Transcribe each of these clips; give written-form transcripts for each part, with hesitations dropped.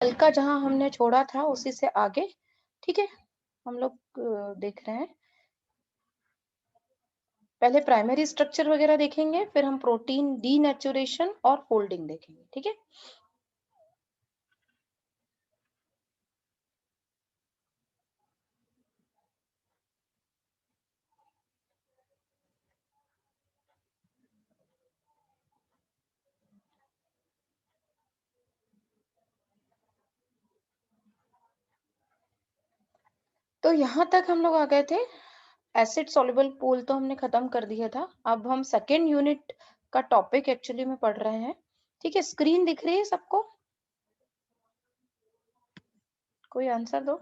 कल का जहां हमने छोड़ा था उसी से आगे, ठीक है, हम लोग देख रहे हैं। पहले प्राइमरी स्ट्रक्चर वगैरह देखेंगे, फिर हम प्रोटीन डीनेचुरेशन और फोल्डिंग देखेंगे, ठीक है। तो यहाँ तक हम लोग आ गए थे, एसिड सॉल्युबल पूल तो हमने खत्म कर दिया था। अब हम सेकेंड यूनिट का टॉपिक एक्चुअली में पढ़ रहे हैं, ठीक है। स्क्रीन दिख रही है सबको? कोई आंसर दो।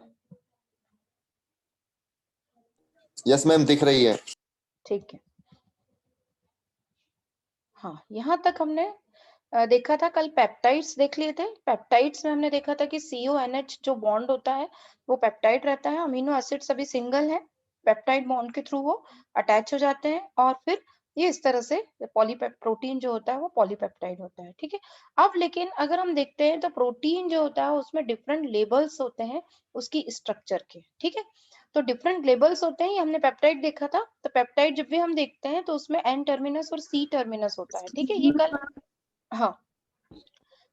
यस मैम, दिख रही है। ठीक है, हाँ, यहाँ तक हमने देखा था। कल पेप्टाइड्स देख लिए थे। पेप्टाइड्स में हमने देखा था कि CONH जो बॉन्ड होता है वो पेप्टाइड रहता है। अमीनो एसिड सभी सिंगल है, पेप्टाइड बॉन्ड के थ्रू वो अटैच हो जाते हैं और फिर ये इस तरह से प्रोटीन जो होता है वो पॉलीपेप्टाइड होता है, ठीक है। अब लेकिन अगर हम देखते हैं तो प्रोटीन जो होता है उसमें डिफरेंट लेबल्स होते हैं उसकी स्ट्रक्चर के, ठीक है। तो डिफरेंट लेबल्स होते हैं। ये हमने पेप्टाइड देखा था। तो पेप्टाइड जब भी हम देखते हैं तो उसमें N टर्मिनस और C टर्मिनस होता है, ठीक है। ये कल, हाँ,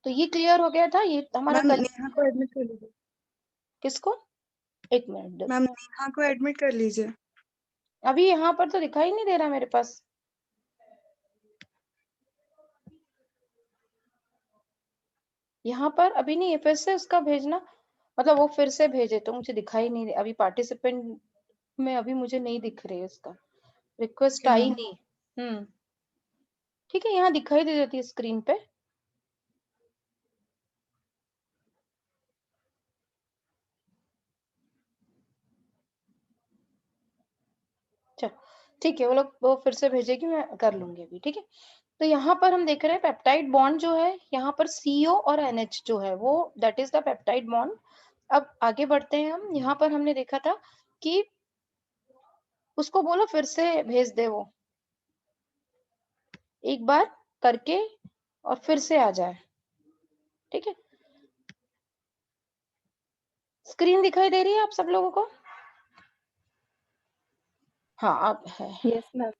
तो ये क्लियर हो गया था। ये हमारा मैम कल। नेहा को एडमिट कर लीजिए। किसको? एक मिनट दो। मैम नेहा को एडमिट कर लीजिए। अभी यहाँ पर तो दिखाई नहीं दे रहा मेरे पास। यहाँ पर अभी नहीं है, फिर से उसका भेजना, मतलब वो फिर से भेजे तो मुझे दिखाई नहीं दे। अभी पार्टिसिपेंट में अभी मुझे नहीं दिख रही है, उसका रिक्वेस्ट आई नहीं। ठीक है, यहाँ दिखाई दे देती है स्क्रीन पे। चलो ठीक है, वो लोग वो फिर से भेजेगी, मैं कर लूंगी अभी, ठीक है। तो यहाँ पर हम देख रहे हैं पेप्टाइड बॉन्ड जो है, यहाँ पर CO और NH जो है वो that is the peptide bond. अब आगे बढ़ते हैं हम। यहाँ पर हमने देखा था कि उसको बोलो फिर से भेज दे, वो एक बार करके और फिर से आ जाए, ठीक है। स्क्रीन दिखाई दे रही है आप सब लोगों को? हाँ, अब है। Yes ma'am.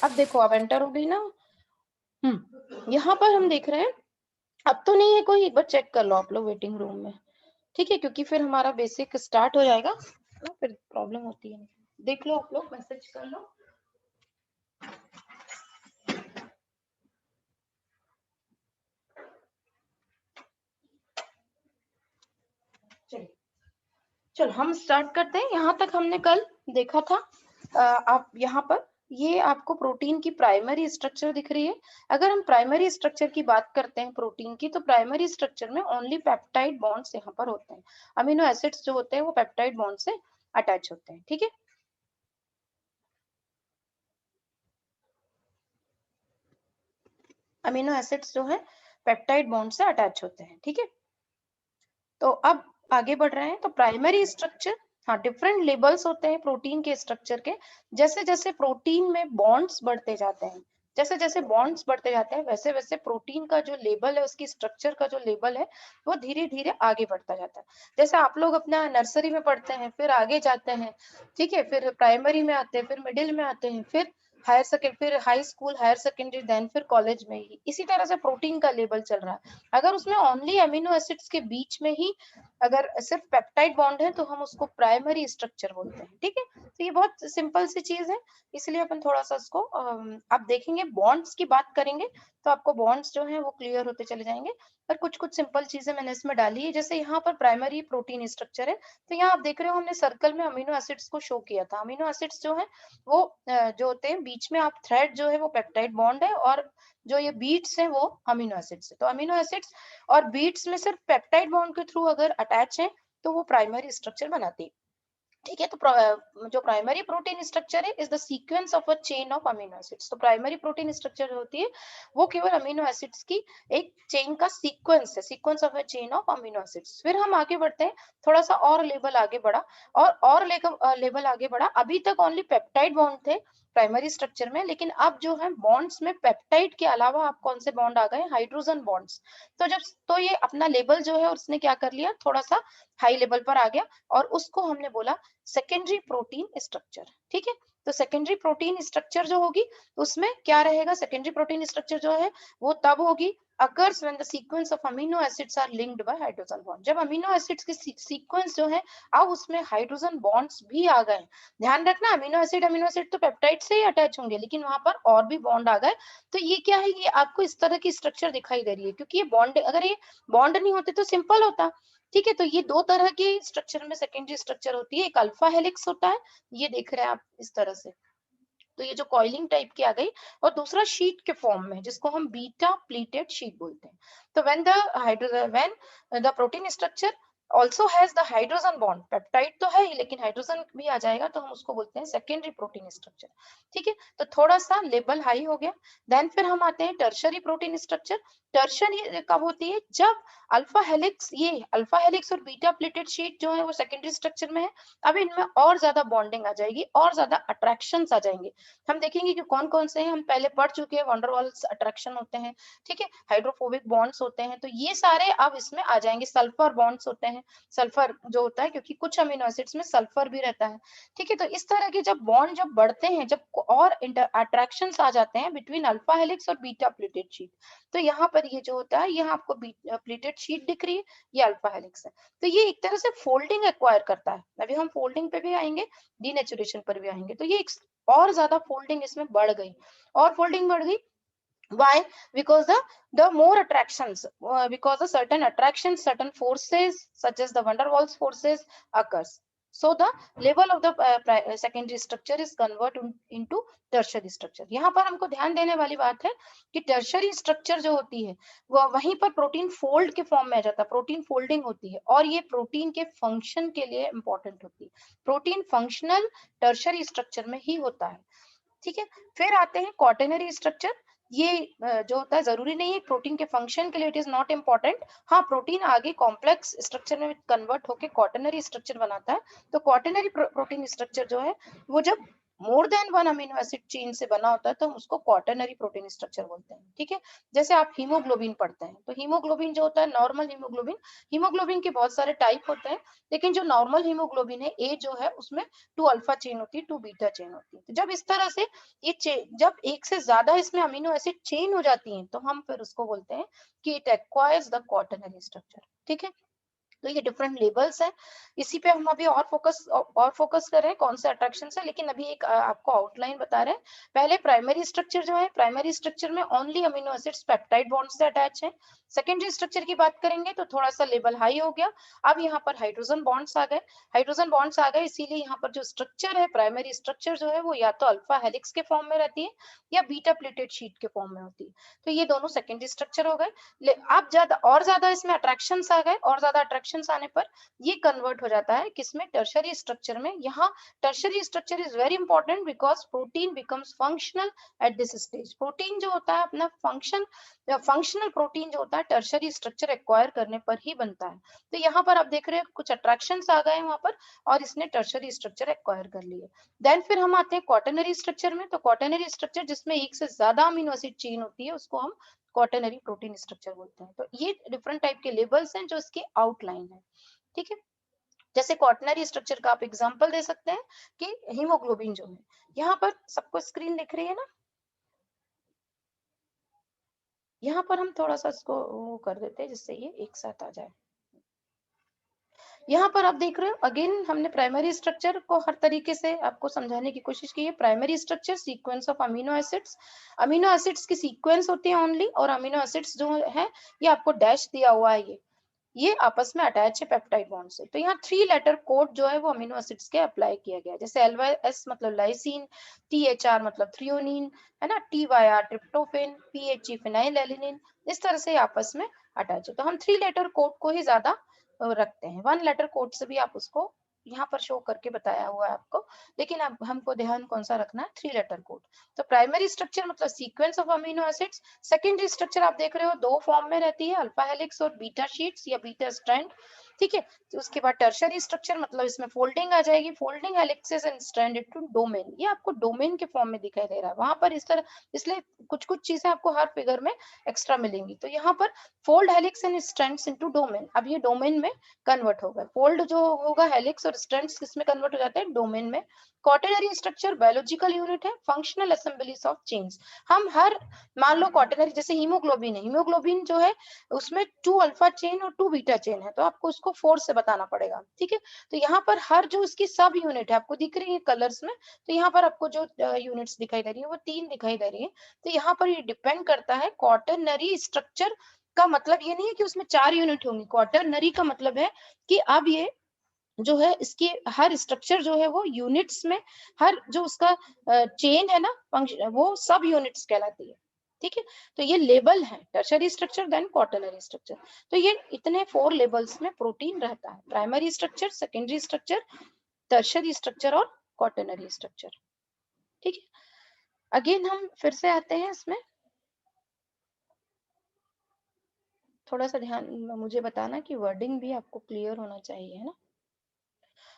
अब देखो, अब एंटर हो गई ना। यहाँ पर हम देख रहे हैं, अब तो नहीं है कोई, एक बार चेक कर लो आप लोग वेटिंग रूम में, ठीक है, क्योंकि फिर हमारा बेसिक स्टार्ट हो जाएगा ना, फिर प्रॉब्लम होती है। देख लो आप लोग, मैसेज कर लो। चलो हम स्टार्ट करते हैं। यहाँ तक हमने कल देखा था। आप यहाँ पर ये आपको प्रोटीन की प्राइमरी स्ट्रक्चर दिख रही है। अगर हम प्राइमरी स्ट्रक्चर की बात करते हैं प्रोटीन की, तो प्राइमरी स्ट्रक्चर में ओनली पेप्टाइड बॉन्ड्स यहाँ पर होते हैं। अमीनो एसिड्स जो होते हैं वो पेप्टाइड बॉन्ड से अटैच होते हैं, ठीक है। अमीनो एसिड्स जो है पेप्टाइड बॉन्ड से अटैच होते हैं, ठीक है। तो अब आगे बढ़ रहे हैं। तो प्राइमरी स्ट्रक्चर, हाँ, डिफरेंट लेबल्स होते हैं प्रोटीन के स्ट्रक्चर के। जैसे जैसे प्रोटीन में बॉन्ड्स बढ़ते जाते हैं, जैसे जैसे बॉन्ड्स बढ़ते जाते हैं, वैसे वैसे प्रोटीन का जो लेबल है, उसकी स्ट्रक्चर का जो लेबल है वो धीरे धीरे आगे बढ़ता जाता है। जैसे आप लोग अपना नर्सरी में पढ़ते हैं, फिर आगे जाते हैं, ठीक है, फिर प्राइमरी में आते हैं, फिर मिडिल में आते हैं, फिर हायर सेकेंडरी, फिर high school, higher secondary, then फिर कॉलेज में ही इसी तरह से प्रोटीन का लेबल चल रहा है। अगर उसमें ओनली अमीनो एसिड्स के बीच में ही अगर सिर्फ पेप्टाइड बॉन्ड है तो हम उसको प्राइमरी स्ट्रक्चर बोलते हैं, ठीक है। तो ये बहुत सिंपल सी चीज है, इसलिए अपन थोड़ा सा इसको आप देखेंगे। बॉन्ड्स की बात करेंगे तो आपको बॉन्ड्स जो है वो क्लियर होते चले जाएंगे। पर कुछ कुछ सिंपल चीजें मैंने इसमें डाली है। जैसे यहाँ पर प्राइमरी प्रोटीन स्ट्रक्चर है, तो यहाँ आप देख रहे हो हमने सर्कल में अमीनो एसिड्स को शो किया था। अमीनो एसिड्स जो है वो जो होते हैं बीच में, आप थ्रेड जो है वो पेप्टाइड बॉन्ड है, और जो ये बीट्स है वो अमीनो एसिड्स है। तो अमीनो एसिड्स और बीट्स में सिर्फ पेप्टाइड बॉन्ड के थ्रू अगर अटैच है तो वो प्राइमरी स्ट्रक्चर बनाती है, ठीक है। तो जो प्राइमरी प्रोटीन स्ट्रक्चर है is the sequence of a chain of amino acids. तो प्राइमरी प्रोटीन स्ट्रक्चर जो होती है वो केवल अमीनो एसिड्स की एक चेन का सीक्वेंस है, sequence of a chain of amino acids. फिर हम आगे बढ़ते हैं, थोड़ा सा और लेवल आगे बढ़ा, और लेवल आगे बढ़ा। अभी तक ओनली पेप्टाइड बॉन्ड थे, प्राइमरी स्ट्रक्चर में। लेकिन अब जो है बॉन्ड्स में पेप्टाइड के अलावा आप कौन से बॉन्ड आ गए, हाइड्रोजन बॉन्ड्स। तो ये अपना लेवल जो है उसने क्या कर लिया, थोड़ा सा हाई लेवल पर आ गया और उसको हमने बोला सेकेंडरी प्रोटीन स्ट्रक्चर। ठीक है, तो सेकेंडरी प्रोटीन स्ट्रक्चर जो होगी उसमें क्या रहेगा, सेकेंडरी प्रोटीन स्ट्रक्चर जो है वो तब होगी occurs when the sequence of amino acids are linked by hydrogen bond। जब अमीनो एसिड्स की सीक्वेंस जो है अब उसमें हाइड्रोजन बॉन्ड्स भी आ गए। ध्यान रखना, अमीनो एसिड तो पेप्टाइड से ही अटैच होंगे, लेकिन वहां पर और भी बॉन्ड आ गए। तो ये क्या है, ये आपको इस तरह की स्ट्रक्चर दिखाई दे रही है, क्योंकि ये बॉन्ड, अगर ये बॉन्ड नहीं होते तो सिंपल होता। ठीक है, तो ये दो तरह की स्ट्रक्चर में सेकेंडरी स्ट्रक्चर होती है, एक अल्फा हेलिक्स होता है, ये देख रहे हैं आप इस तरह से, तो ये जो कॉइलिंग टाइप की आ गई, और दूसरा शीट के फॉर्म में जिसको हम बीटा प्लीटेड शीट बोलते हैं। तो when the protein structure also has the hydrogen bond, peptide तो है ही लेकिन हाइड्रोजन भी आ जाएगा, तो हम उसको बोलते हैं सेकेंडरी प्रोटीन स्ट्रक्चर। ठीक है, तो थोड़ा सा लेवल हाई हो गया। देन फिर हम आते हैं टर्शरी प्रोटीन स्ट्रक्चर। टर्शरी कब होती है, जब अल्फा हेलिक्स और बीटा प्लीटेड शीट जो है वो सेकेंडरी स्ट्रक्चर में है। अब इनमें और ज्यादा बॉन्डिंग आ जाएगी और ज्यादा अट्रैक्शंस आ जाएंगे। हम देखेंगे कि कौन कौन से हैं, हम पहले पढ़ चुके हैं, वंडरवॉल्स अट्रैक्शन होते हैं। ठीक है, हाइड्रोफोबिक बॉन्ड्स होते हैं, तो ये सारे अब इसमें आ जाएंगे। सल्फर बॉन्ड्स होते हैं, सल्फर जो होता है, क्योंकि कुछ अमीनो एसिड्स में सल्फर भी रहता है। ठीक है, तो इस तरह के जब बॉन्ड जब बढ़ते हैं, जब और अट्रैक्शंस आ जाते हैं बिटवीन अल्फा हेलिक्स और बीटा प्लीटेड शीट, तो यहाँ पर ये जो होता है, यहाँ आपको प्लीटेड शीट दिख रही है, ये अल्फा हेलिक्स है। तो ये एक तरह से फोल्डिंग एक्वायर करता है। अभी हम फोल्डिंग पे भी आएंगे, डीनेचुरेशन पर भी आएंगे। तो ये और ज्यादा फोल्डिंग इसमें बढ़ गई, और फोल्डिंग बढ़ गई। Why? Because the more attractions, because the certain attractions, certain forces such as the van der Waals forces occurs. So the level of the secondary structure is converted into tertiary structure. यहाँ पर हमको ध्यान देने वाली बात है कि tertiary structure जो होती है वो वहीं पर प्रोटीन फोल्ड के फॉर्म में आ जाता है, प्रोटीन फोल्डिंग होती है, और ये प्रोटीन के फंक्शन के लिए इंपॉर्टेंट होती है। प्रोटीन फंक्शनल टर्शरी स्ट्रक्चर में ही होता है। ठीक है, फिर आते हैं क्वाटरनरी स्ट्रक्चर। ये जो होता है, जरूरी नहीं है प्रोटीन के फंक्शन के लिए, इट इज नॉट इम्पोर्टेंट। हाँ, प्रोटीन आगे कॉम्प्लेक्स स्ट्रक्चर में कन्वर्ट होकर क्वाटरनरी स्ट्रक्चर बनाता है। तो क्वाटरनरी प्रोटीन स्ट्रक्चर जो है वो जब more than one amino acid chain से बना होता है तो हम उसको क्वाटरनरी प्रोटीन स्ट्रक्चर बोलते हैं। ठीक है, जैसे आप हीमोग्लोबिन पढ़ते हैं, तो हीमोग्लोबिन जो होता है, नॉर्मल हीमोग्लोबिन के बहुत सारे टाइप होते हैं, लेकिन जो नॉर्मल हीमोग्लोबिन है, ए जो है, उसमें 2 अल्फा चेन होती है, 2 बीटा चेन होती है। तो जब इस तरह से ये जब एक से ज्यादा इसमें अमीनो एसिड चेन हो जाती हैं, तो हम फिर उसको बोलते हैं कि it acquires the quaternary structure. ठीक है, तो ये डिफरेंट लेवल्स हैं। इसी पे हम अभी और फोकस कर रहे हैं कौन से अट्रैक्शन है, लेकिन अभी एक आपको आउटलाइन बता रहे हैं। पहले प्राइमरी स्ट्रक्चर जो है, प्राइमरी स्ट्रक्चर में only amino acids peptide bond से अटैच है। सेकेंडरी स्ट्रक्चर की बात करेंगे तो थोड़ा सा लेवल हाई हो गया। अब यहाँ पर हाइड्रोजन बॉन्ड्स आ गए, इसीलिए यहाँ पर जो स्ट्रक्चर है, प्राइमरी स्ट्रक्चर जो है वो या तो अल्फा हेलिक्स के फॉर्म में रहती है या बीटा प्लेटेड शीट के फॉर्म में होती है। तो ये दोनों सेकेंडरी स्ट्रक्चर हो गए। अब ज्यादा इसमें अट्रैक्शंस आ गए, और ज्यादा अट्रैक्शंस आने पर ये कन्वर्ट हो जाता है किसमें, टर्शरी स्ट्रक्चर में। यहाँ tertiary structure is very important because protein becomes functional at this stage. Protein जो होता है अपना फंक्शनल प्रोटीन जो होता है टर्शरी स्ट्रक्चर एक्वायर करने पर ही बनता है। तो यहाँ पर आप देख रहे हैं कुछ अट्रैक्शंस आ गए वहां पर, और इसने टर्शरी स्ट्रक्चर एक्वायर कर लिए। देन फिर हम आते हैं क्वाटरनरी स्ट्रक्चर में। तो क्वाटरनरी स्ट्रक्चर जिसमें एक से ज्यादा अमीनो एसिड चेन होती है उसको हम क्वाटरनरी प्रोटीन स्ट्रक्चर बोलते हैं। तो ये डिफरेंट टाइप के लेबल्स हैं जो इसके आउटलाइन है। ठीक है, जैसे क्वाटरनरी स्ट्रक्चर का आप एग्जांपल दे सकते हैं कि हीमोग्लोबिन जो है, यहाँ पर सबको स्क्रीन दिख रही है ना, यहाँ पर हम थोड़ा सा इसको वो कर देते हैं जिससे ये एक साथ आ जाए। यहाँ पर आप देख रहे हो, अगेन हमने प्राइमरी स्ट्रक्चर को हर तरीके से आपको समझाने की कोशिश की है। Primary structure sequence of amino acids की सीक्वेंस होती है ओनली, और अमीनो एसिड्स जो है ये आपको डैश दिया हुआ है, ये आपस में अटैच है पेप्टाइड बॉन्ड से। तो यहाँ 3 लेटर कोड जो है वो अमीनो एसिड्स के अप्लाई किया गया है। जैसे LYS मतलब लाइसिन, THR मतलब थ्रियोनिन, है ना, TYR ट्रिप्टोफेन, PHE फिनाइलएलिनिन, इस तरह से आपस में अटैच है। तो हम 3 लेटर कोड को ही ज्यादा रखते हैं। 1 लेटर कोड से भी आप उसको यहाँ पर शो करके बताया हुआ है आपको, लेकिन अब हमको ध्यान कौन सा रखना है, 3 लेटर कोड। तो प्राइमरी स्ट्रक्चर मतलब sequence of amino acids. Secondary structure आप देख रहे हो 2 फॉर्म में रहती है, अल्फा हेलिक्स और बीटा शीट्स या बीटा स्ट्रैंड। ठीक है। तो उसके बाद टर्शरी स्ट्रक्चर मतलब इसमें फोल्डिंग आ जाएगी, folding helices and stranded to domain, ये आपको डोमेन के फॉर्म में दिखाई दे रहा है वहां पर इस तरह, इसलिए कुछ कुछ चीजें आपको हर फिगर में एक्स्ट्रा मिलेंगी। तो यहाँ पर fold helix and strands into domain, अब ये डोमेन में कन्वर्ट होगा, फोल्ड जो होगा हेलिक्स और स्ट्रैंड्स किसमें कन्वर्ट हो जाते हैं, डोमेन में। क्वाटरनरी स्ट्रक्चर बायोलॉजिकल यूनिट है, फंक्शनल असेंबलीज ऑफ चेन्स। हम हर, मान लो क्वाटरनरी जैसे हीमोग्लोबिन है, हीमोग्लोबिन जो है उसमें 2 अल्फा चेन और 2 बीटा चेन है, तो आपको उसको 4 से बताना पड़ेगा, ठीक है। तो यहाँ पर हर जो इसकी सब यूनिट है आपको दिख रही है कलर्स में, तो यहाँ पर आपको जो यूनिट्स दिखाई दे रही है वो 3 दिखाई दे रही है। तो यहाँ पर ये डिपेंड करता है क्वाटरनरी स्ट्रक्चर का, मतलब ये नहीं है कि उसमें 4 यूनिट होंगी, क्वाटरनरी का मतलब है कि अब ये जो है इसकी हर स्ट्रक्चर जो है वो यूनिट्स में, हर जो उसका चेन है ना फंक्शन, वो सब यूनिट्स कहलाती है, ठीक है। तो ये लेबल है, tertiary structure then quaternary structure. तो ये इतने 4 लेबल्स में प्रोटीन रहता है, primary structure, secondary structure, tertiary structure और क्वाटरनरी स्ट्रक्चर, ठीक है। अगेन हम फिर से आते हैं इसमें, थोड़ा सा ध्यान मुझे बताना कि वर्डिंग भी आपको क्लियर होना चाहिए, है ना।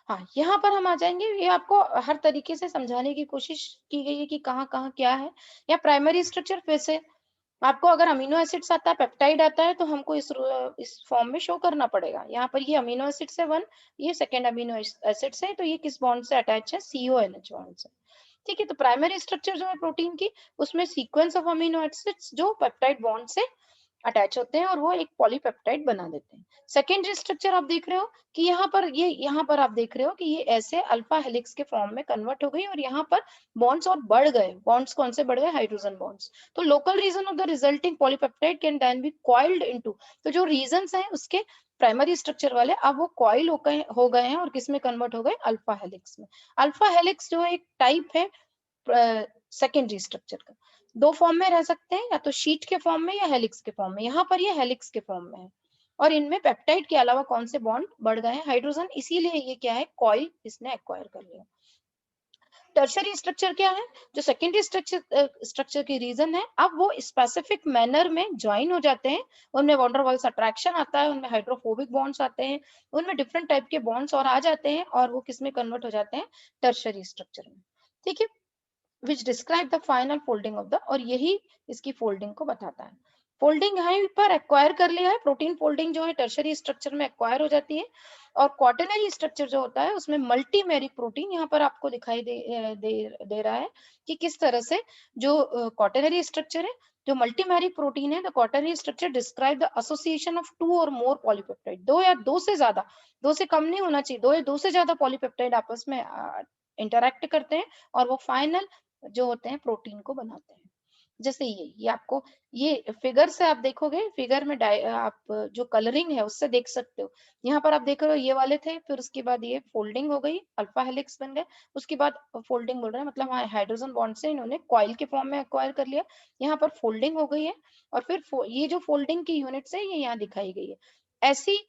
हाँ, यहाँ पर हम आ जाएंगे, ये आपको हर तरीके से समझाने की कोशिश की गई है कि कहाँ कहाँ क्या है। या प्राइमरी स्ट्रक्चर फिर से आपको अगर अमीनो एसिड्स आता है, पेप्टाइड आता है, तो हमको इस फॉर्म में शो करना पड़ेगा। यहाँ पर ये अमीनो एसिड्स है 1, ये सेकेंड अमीनो एसिड्स है, तो ये किस बॉन्ड से अटैच है, CONH बॉन्ड से, ठीक है। तो प्राइमरी स्ट्रक्चर जो है प्रोटीन की, उसमें सीक्वेंस ऑफ अमीनो एसिड्स जो पेप्टाइड बॉन्ड से अटैच होते हैं और वो एक पॉलीपेप्टाइड बना देते हैं। सेकेंडरी स्ट्रक्चर आप देख रहे हो कि यहाँ पर आप देख रहे हो कि ये ऐसे अल्फा हेलिक्स के फॉर्म में कन्वर्ट हो गई और यहाँ पर बॉन्ड्स और बढ़ गए, बॉन्ड्स कौन से बढ़ गए, हाइड्रोजन बॉन्ड्स। तो local region of the resulting polypeptide can then be coiled into, तो जो रीजंस हैं उसके प्राइमरी स्ट्रक्चर वाले अब वो कॉइल हो गए हैं और किस में कन्वर्ट हो गए, अल्फा हेलिक्स में। अल्फा हेलिक्स जो है एक टाइप है सेकेंडरी स्ट्रक्चर का, 2 फॉर्म में रह सकते हैं, या तो शीट के फॉर्म में या हेलिक्स के फॉर्म में। यहाँ पर ये हेलिक्स के फॉर्म में है और इनमें पेप्टाइड के अलावा कौन से बॉन्ड बढ़ गए हैं, हाइड्रोजन, इसीलिए ये क्या है, कॉइल इसने एक्वायर कर लिया। टर्शरी स्ट्रक्चर क्या है, जो सेकेंडरी स्ट्रक्चर की रीजन है, अब वो स्पेसिफिक मैनर में ज्वाइन हो जाते हैं, उनमें वॉन डेर वाल्स अट्रैक्शन आता है, उनमें हाइड्रोफोबिक बॉन्ड्स आते हैं, उनमें डिफरेंट टाइप के बॉन्ड्स और आ जाते हैं और वो किसमें कन्वर्ट हो जाते हैं, टर्शरी स्ट्रक्चर में, ठीक है। which describe the final folding of the, और यही इसकी फोल्डिंग को बताता है। फोल्डिंग यहाँ पर एक्वायर कर लिया है, प्रोटीन फोल्डिंग जो है टर्शरी स्ट्रक्चर में एक्वायर हो जाती है। और क्वाटरनरी स्ट्रक्चर जो होता है उसमें मल्टीमेरिक प्रोटीन यहाँ पर आपको दिखाई दे रहा है कि किस तरह से जो क्वाटरनरी स्ट्रक्चर है, जो मल्टीमेरिक प्रोटीन है, the quaternary structure describe the association of 2 और मोर पॉलीपेप्टाइड, 2 या 2 से ज्यादा, 2 से कम नहीं होना चाहिए, 2 या 2 से ज्यादा पॉलीपेप्टाइड आपस में इंटरैक्ट करते हैं और वो फाइनल जो होते हैं प्रोटीन को बनाते हैं। जैसे ये आपको, ये फिगर से आप देखोगे, फिगर में आप जो कलरिंग है उससे देख सकते हो। यहाँ पर आप देख रहे हो ये वाले थे, फिर उसके बाद ये फोल्डिंग हो गई, अल्फा हेलिक्स बन गए, उसके बाद फोल्डिंग बोल रहे हैं मतलब हाइड्रोजन बॉन्ड से इन्होंने कॉइल के फॉर्म में एक्वायर कर लिया, यहाँ पर फोल्डिंग हो गई है और फिर ये जो फोल्डिंग की यूनिट्स है ये यहाँ दिखाई गई है। ऐसी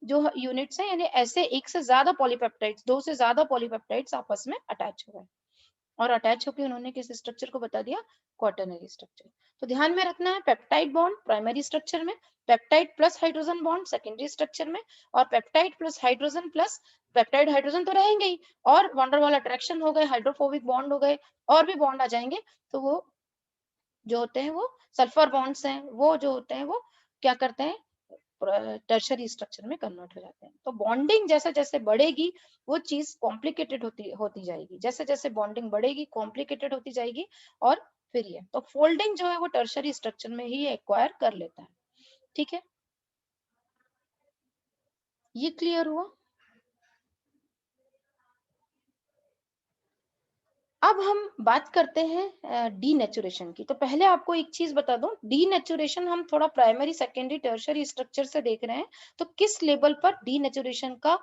जो यूनिट्स है, यानी ऐसे एक से ज्यादा पॉलीपेप्टाइड्स, 2 से ज्यादा पॉलीपेप्टाइड्स आपस में अटैच हो गए और अटैच होकर उन्होंने किस स्ट्रक्चर को बता दिया, क्वाटरनरी स्ट्रक्चर। तो ध्यान में रखना है, पेप्टाइड बॉन्ड प्राइमरी स्ट्रक्चर में, peptide plus hydrogen bond secondary structure में, और peptide plus hydrogen plus peptide hydrogen तो रहेंगे ही, और वॉन डेर वाल अट्रैक्शन हो गए, हाइड्रोफोबिक बॉन्ड हो गए, और भी बॉन्ड आ जाएंगे, तो वो जो होते हैं वो सल्फर बॉन्ड्स हैं, वो जो होते हैं वो क्या करते हैं, टर्शरी स्ट्रक्चर में कन्वर्ट हो जाते हैं। तो बॉन्डिंग जैसे जैसे बढ़ेगी वो चीज कॉम्प्लिकेटेड होती जाएगी, जैसे जैसे बॉन्डिंग बढ़ेगी कॉम्प्लिकेटेड होती जाएगी, और फिर ये तो फोल्डिंग जो है वो टर्शरी स्ट्रक्चर में ही एक्वायर कर लेता है, ठीक है। ये क्लियर हुआ। अब हम बात करते हैं डीनेचुरेशन की। तो पहले आपको एक चीज बता दूं, डीनेचुरेशन हम थोड़ा प्राइमरी सेकेंडरी टर्शरी स्ट्रक्चर से देख रहे हैं, तो किस लेवल पर डीनेचुरेशन का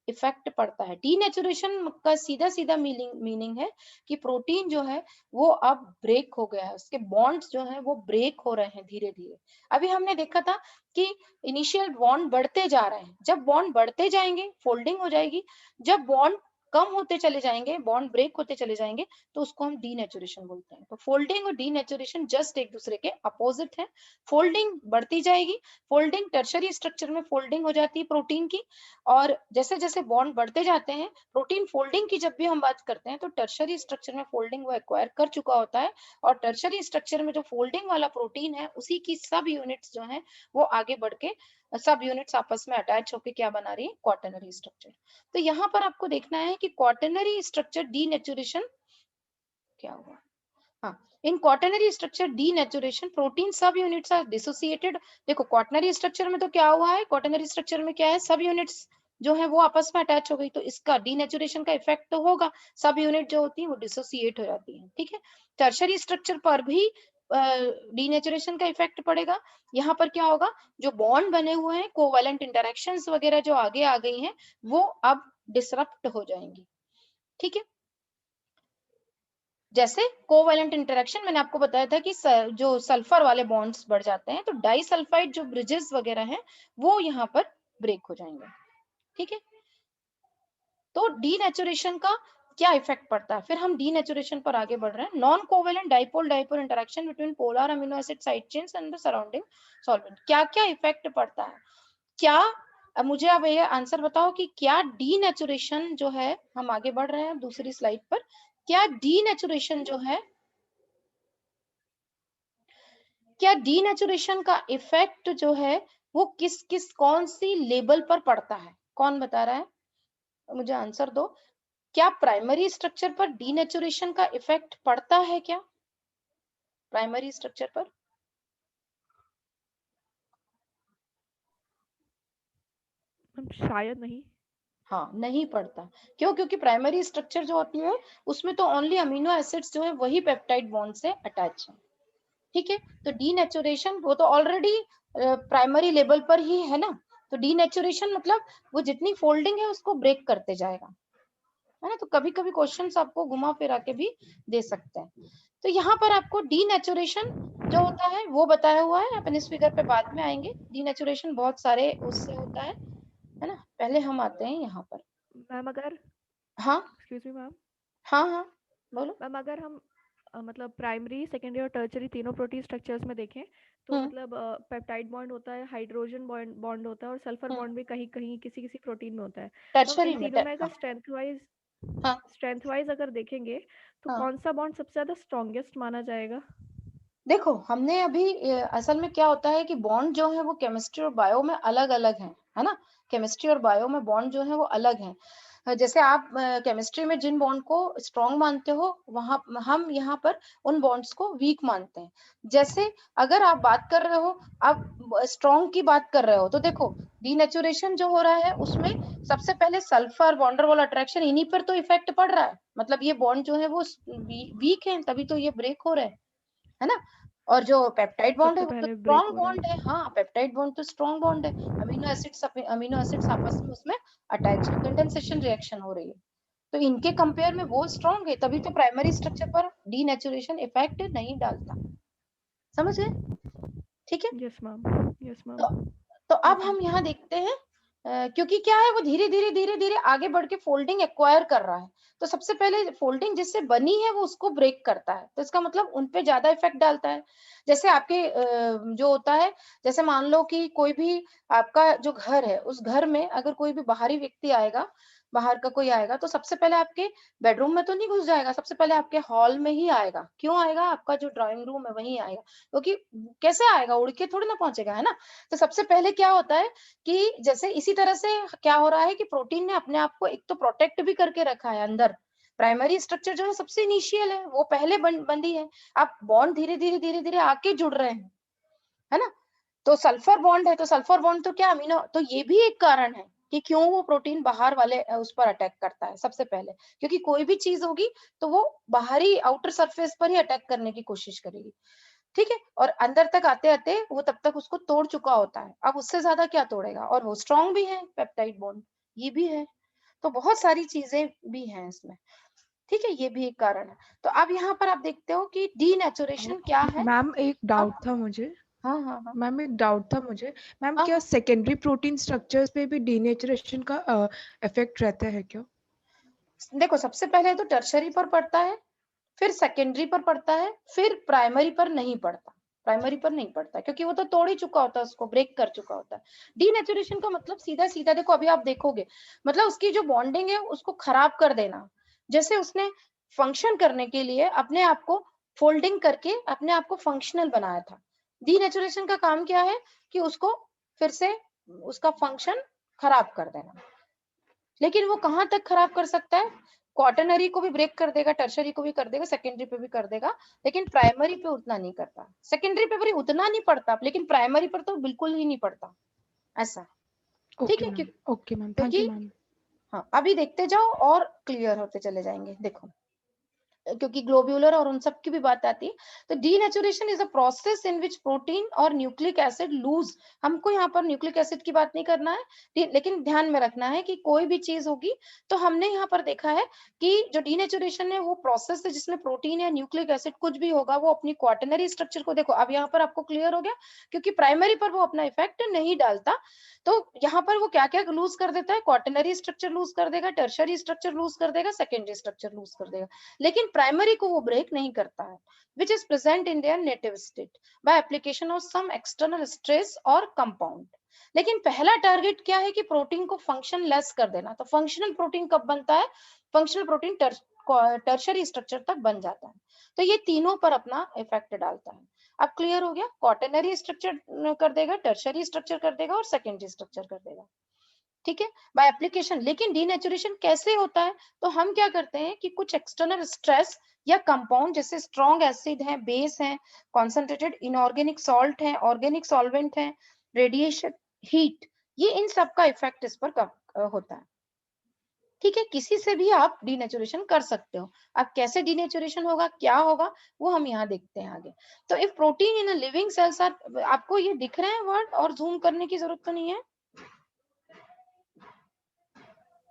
इफेक्ट पड़ता है। डीनेचुरेशन का सीधा सीधा मीनिंग है कि प्रोटीन जो है वो अब ब्रेक हो गया है, उसके बॉन्ड्स जो है वो ब्रेक हो रहे हैं धीरे धीरे। अभी हमने देखा था कि इनिशियल बॉन्ड बढ़ते जा रहे हैं, जब बॉन्ड बढ़ते जाएंगे फोल्डिंग हो जाएगी, जब बॉन्ड कम होते चले जाएंगे, बॉन्ड ब्रेक होते चले जाएंगे, तो उसको हम डीनेचुरेशन बोलते हैं। तो फोल्डिंग और डीनेचुरेशन जस्ट एक दूसरे के अपोजिट है। फोल्डिंग बढ़ती जाएगी, फोल्डिंग टर्शरी स्ट्रक्चर में फोल्डिंग हो जाती है प्रोटीन की, और जैसे जैसे बॉन्ड बढ़ते जाते हैं, प्रोटीन फोल्डिंग की जब भी हम बात करते हैं तो टर्शरी स्ट्रक्चर में फोल्डिंग वो एक्वायर कर चुका होता है, और टर्शरी स्ट्रक्चर में जो फोल्डिंग वाला प्रोटीन है उसी की सब यूनिट्स जो है वो आगे बढ़ के सब यूनिट्स आपस में अटैच होकर क्या बना रही है, क्वाटरनरी स्ट्रक्चर। तो यहाँ पर आपको देखना है कि क्वाटरनरी स्ट्रक्चर डीनेचुरेशन क्या हुआ। हाँ, इन क्वाटरनरी स्ट्रक्चर डीनेचुरेशन प्रोटीन सब यूनिट्स आर डिसोसिएटेड। देखो क्वाटरनरी स्ट्रक्चर में तो क्या हुआ है, क्वाटरनरी स्ट्रक्चर में क्या है, सब यूनिट्स जो है वो आपस में अटैच हो गई, तो इसका डीनेचुरेशन का इफेक्ट तो होगा, सब यूनिट जो होती है वो डिसोसिएट हो जाती है। ठीक है, टर्शरी स्ट्रक्चर पर भी डीनेचुरेशन का इफेक्ट पड़ेगा। यहाँ पर क्या होगा, जो बॉन्ड बने हुए हैं, कोवैलेंट इंटरेक्शंस वगैरह जो आगे आ गई हैं वो अब डिसरप्ट हो जाएंगी। ठीक है, जैसे कोवैलेंट इंटरेक्शन मैंने आपको बताया था कि जो सल्फर वाले बॉन्ड्स बढ़ जाते हैं तो डाइसल्फाइड जो ब्रिजेस वगैरह हैं वो यहाँ पर ब्रेक हो जाएंगे। ठीक है, तो डीनेचुरेशन का क्या इफेक्ट पड़ता है, फिर हम डीनेचुरेशन पर आगे बढ़ रहे हैं। Non covalent dipole dipole interaction between polar amino acid side chains and the surrounding solvent, क्या क्या इफेक्ट पड़ता है, क्या मुझे अब ये आंसर बताओ कि क्या डीनेचुरेशन जो है, हम आगे बढ़ रहे हैं दूसरी स्लाइड पर, क्या डीनेचुरेशन जो है, क्या डीनेचुरेशन का इफेक्ट जो है वो किस किस कौन सी लेवल पर पड़ता है, कौन बता रहा है, मुझे आंसर दो। क्या प्राइमरी स्ट्रक्चर पर डीनेचुरेशन का इफेक्ट पड़ता है क्या, प्राइमरी स्ट्रक्चर पर? शायद नहीं। हाँ, नहीं पड़ता। क्यों? क्योंकि प्राइमरी स्ट्रक्चर जो होती है उसमें तो ओनली अमीनो एसिड्स जो है वही पेप्टाइड बॉन्ड से अटैच है। ठीक है, तो डीनेचुरेशन वो तो ऑलरेडी प्राइमरी लेवल पर ही है ना, तो डीनेचुरेशन मतलब वो जितनी फोल्डिंग है उसको ब्रेक करते जाएगा, है ना। तो कभी कभी क्वेश्चंस आपको घुमा फिरा के भी दे सकते हैं। तो यहाँ पर आपको डीनेचुरेशन जो होता है वो बताया हुआ है, अपन इस फिगर पे बाद में आएंगे। डीनेचुरेशन बहुत सारे उससे होता है ना। पहले हम आते हैं यहाँ पर। मैम अगर हाँ एक्सक्यूज मी मैम, हाँ हाँ बोलो। मैम अगर हम मतलब प्राइमरी सेकेंडरी और टर्चरी तीनों प्रोटीन स्ट्रक्चर्स में देखें तो मतलब पेप्टाइड बॉन्ड होता है, हाइड्रोजन बॉन्ड होता है और सल्फर बॉन्ड भी कहीं कहीं किसी किसी प्रोटीन में होता है। तो टर्शरी इन में तीनों में अगर हाँ स्ट्रेंथ वाइज अगर देखेंगे तो हाँ, कौन सा बॉन्ड सबसे ज्यादा स्ट्रॉन्गेस्ट माना जाएगा? देखो हमने अभी असल में क्या होता है कि बॉन्ड जो है वो केमिस्ट्री और बायो में अलग अलग है ना। केमिस्ट्री और बायो में बॉन्ड जो है वो अलग है। जैसे आप केमिस्ट्री में जिन बॉन्ड को स्ट्रॉन्ग मानते हो वहां हम यहाँ पर उन बॉन्ड्स को वीक मानते हैं। जैसे अगर आप बात कर रहे हो, आप स्ट्रॉन्ग की बात कर रहे हो, तो देखो डीनेचुरेशन जो हो रहा है उसमें सबसे पहले सल्फर वॉन्डरवॉल अट्रैक्शन इन्हीं पर तो इफेक्ट पड़ रहा है, मतलब ये बॉन्ड जो है वो वीक है तभी तो ये ब्रेक हो रहे हैं, है ना। और जो पेप्टाइड बॉन्ड है सबसे वो तो पहले ब्रेक स्ट्रॉन्ग हो रहा बॉन्ड है। है। हाँ, पेप्टाइड बॉन्ड तो स्ट्रॉन्ग बॉन्ड है, अमीनो एसिड्स आपस में उसमें अटैच है, कंडेंसेशन रिएक्शन हो रही है, तो इनके कंपेयर में वो स्ट्रॉन्ग है, तभी तो प्राइमरी स्ट्रक्चर पर डीनेचुरेशन इफेक्ट नहीं डालता। समझ गए? ठीक है, यस मैम, यस तो, मैम। तो अब हम यहाँ देखते हैं क्योंकि क्या है वो धीरे धीरे आगे बढ़ के फोल्डिंग एक्वायर कर रहा है, तो सबसे पहले फोल्डिंग जिससे बनी है वो उसको ब्रेक करता है, तो इसका मतलब उन पे ज्यादा इफेक्ट डालता है। जैसे आपके जो होता है, जैसे मान लो कि कोई भी आपका जो घर है उस घर में अगर कोई भी बाहरी व्यक्ति आएगा, बाहर का कोई आएगा, तो सबसे पहले आपके बेडरूम में तो नहीं घुस जाएगा, सबसे पहले आपके हॉल में ही आएगा। क्यों आएगा? आपका जो ड्राइंग रूम है वहीं आएगा, क्योंकि कैसे आएगा, उड़ के थोड़ी ना पहुंचेगा, है ना। तो सबसे पहले क्या होता है कि जैसे इसी तरह से क्या हो रहा है कि प्रोटीन ने अपने आप को एक तो प्रोटेक्ट भी करके रखा है अंदर। प्राइमरी स्ट्रक्चर जो है सबसे इनिशियल है, वो पहले बंदी है, आप बॉन्ड धीरे धीरे आके जुड़ रहे हैं, है ना। तो सल्फर बॉन्ड है, तो सल्फर बॉन्ड तो क्या अमीनो, तो ये भी एक कारण है कि क्यों वो प्रोटीन बाहर वाले उस पर अटैक करता है सबसे पहले, क्योंकि कोई भी चीज होगी तो वो बाहरी आउटर सरफेस पर ही अटैक करने की कोशिश करेगी। ठीक है, और अंदर तक आते आते वो तब तक उसको तोड़ चुका होता है, अब उससे ज्यादा क्या तोड़ेगा, और वो स्ट्रॉन्ग भी है पेप्टाइड बॉन्ड, ये भी है, तो बहुत सारी चीजें भी हैं इसमें। ठीक है, ये भी एक कारण है। तो अब यहाँ पर आप देखते हो कि डीनेचुरेशन क्या है। मैम एक हाँ डाउट था मुझे। हाँ हाँ हाँ मैम एक डाउट था मुझे। मैम हाँ क्या हाँ। सेकेंडरी प्रोटीन स्ट्रक्चर्स पे भी डीनेचुरेशन का इफेक्ट रहता है क्या? देखो सबसे पहले तो टर्शरी पर पड़ता है, फिर सेकेंडरी पर पड़ता है, फिर प्राइमरी पर नहीं पड़ता। प्राइमरी पर नहीं पड़ता क्योंकि वो तो तोड़ ही चुका होता है, उसको ब्रेक कर चुका होता है। डीनेचुरेशन का मतलब सीधा सीधा देखो, अभी आप देखोगे मतलब उसकी जो बॉन्डिंग है उसको खराब कर देना। जैसे उसने फंक्शन करने के लिए अपने आप को फोल्डिंग करके अपने आप को फंक्शनल बनाया था। डीनेचुरेशन का काम क्या है कि उसको फिर से उसका फंक्शन खराब कर देना। लेकिन वो कहां तक खराब कर सकता है? क्वाटरनरी को भी ब्रेक कर देगा, टर्शरी को भी कर देगा, सेकेंडरी पे भी कर देगा, लेकिन प्राइमरी पे उतना नहीं करता। सेकेंडरी पे भी उतना नहीं पड़ता, लेकिन प्राइमरी पर तो बिल्कुल ही नहीं पड़ता ऐसा। ठीक है, ओके मैम, थैंक यू क्योंकि मैम। हाँ अभी देखते जाओ और क्लियर होते चले जाएंगे। देखो क्योंकि ग्लोब्यूलर और उन सब की भी बात आती है। तो denaturation is a process in which protein और न्यूक्लिक एसिड लूज। हमको यहाँ पर न्यूक्लिक एसिड की बात नहीं करना है, लेकिन ध्यान में रखना है कि कोई भी चीज होगी तो हमने यहाँ पर देखा है कि जो डीनेचुरेशन है वो प्रोसेस है जिसमें प्रोटीन या न्यूक्लिक एसिड कुछ भी होगा वो अपनी क्वाटरनरी स्ट्रक्चर को, देखो अब यहाँ पर आपको क्लियर हो गया, क्योंकि प्राइमरी पर वो अपना इफेक्ट नहीं डालता। तो यहाँ पर वो क्या क्या लूज कर देता है? क्वाटरनरी स्ट्रक्चर लूज कर देगा, टर्शरी स्ट्रक्चर लूज कर देगा, सेकेंडरी स्ट्रक्चर लूज कर देगा, लेकिन प्राइमरी को वो ब्रेक नहीं करता है, which is present in their native state by application of some external stress or compound। लेकिन पहला टारगेट क्या है कि प्रोटीन को फंक्शन लेस कर देना। तो फंक्शनल प्रोटीन कब बनता है? फंक्शनल प्रोटीन टर्शरी स्ट्रक्चर तक बन जाता है। तो ये तीनों पर अपना इफेक्ट डालता है। अब क्लियर हो गया? क्वाटरनरी स्ट्रक्चर कर देगा, टर्शरी स्ट्रक्चर कर देगा और सेकेंडरी स्ट्रक्चर कर देगा। ठीक है, बाय एप्लीकेशन। लेकिन डीनेचुरेशन कैसे होता है? तो हम क्या करते हैं कि कुछ एक्सटर्नल स्ट्रेस या कंपाउंड जैसे स्ट्रॉन्ग एसिड है, बेस है, कॉन्सेंट्रेटेड इनऑर्गेनिक सॉल्ट है, ऑर्गेनिक सॉल्वेंट है, रेडिएशन, हीट, ये इन सब का इफेक्ट इस पर होता है। ठीक है, किसी से भी आप डीनेचुरेशन कर सकते हो। अब कैसे डीनेचुरेशन होगा, क्या होगा, वो हम यहाँ देखते हैं आगे। तो if protein in living cells are, आपको ये दिख रहे हैं वर्ड और जूम करने की जरूरत तो नहीं है,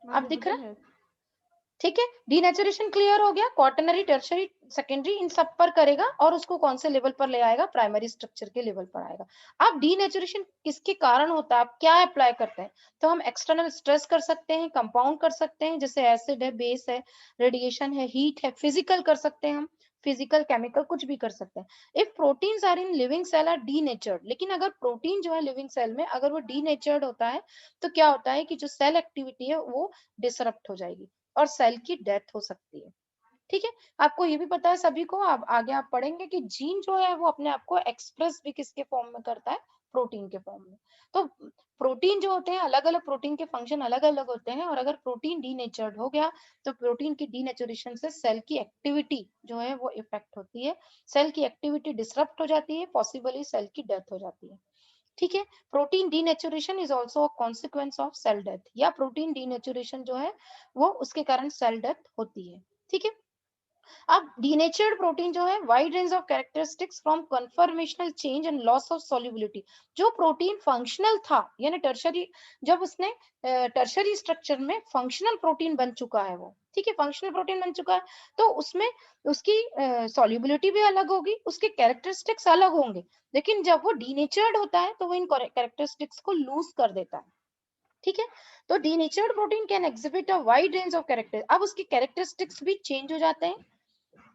आप दिख रहा है? ठीक है, डीनेचुरेशन क्लियर हो गया। क्वाटरनरी, टर्शरी, सेकेंडरी इन सब पर करेगा और उसको कौन से लेवल पर ले आएगा? प्राइमरी स्ट्रक्चर के लेवल पर आएगा। अब डीनेचुरेशन किसके कारण होता है? आप क्या अप्लाई करते हैं? तो हम एक्सटर्नल स्ट्रेस कर सकते हैं, कंपाउंड कर सकते हैं जैसे एसिड है, बेस है, रेडिएशन है, हीट है, फिजिकल कर सकते हैं हम, फिजिकल केमिकल कुछ भी कर सकते हैं। If proteins are in living cell are denatured, लेकिन अगर प्रोटीन जो है लिविंग सेल में अगर वो डीनेचर्ड होता है तो क्या होता है कि जो सेल एक्टिविटी है वो डिसरप्ट हो जाएगी और सेल की डेथ हो सकती है। ठीक है, आपको ये भी पता है सभी को, अब आगे आप पढ़ेंगे कि जीन जो है वो अपने आप को एक्सप्रेस भी किसके फॉर्म में करता है? प्रोटीन के फॉर्म में। तो प्रोटीन जो होते हैं अलग अलग, प्रोटीन के फंक्शन अलग अलग होते हैं, और अगर प्रोटीन डीनेचर्ड हो गया तो प्रोटीन की डीनेचुरेशन से सेल की एक्टिविटी जो है वो इफेक्ट होती है, सेल की एक्टिविटी डिसरप्ट हो जाती है, पॉसिबली सेल की डेथ हो जाती है। ठीक है, protein denaturation is also a consequence of cell death, या प्रोटीन डीनेचुरेशन जो है वो उसके कारण सेल डेथ होती है। ठीक है, अब डीनेचर्ड प्रोटीन जो है wide range of characteristics from conformational change and loss of solubility. जो प्रोटीन फंक्शनल था यानी टर्शरी, जब उसने टर्शरी स्ट्रक्चर में फंक्शनल प्रोटीन बन चुका है वो, ठीक है, फंक्शनल प्रोटीन बन चुका है, तो उसमें उसकी सॉल्युबिलिटी भी अलग होगी, उसके कैरेक्टरिस्टिक्स अलग होंगे। लेकिन जब वो डीनेचर्ड होता है तो वो इन कैरेक्टरिस्टिक्स को लूज कर देता है। ठीक है, तो denatured protein can exhibit a wide range of character, अब उसके कैरेक्टरिस्टिक्स भी चेंज हो जाते हैं।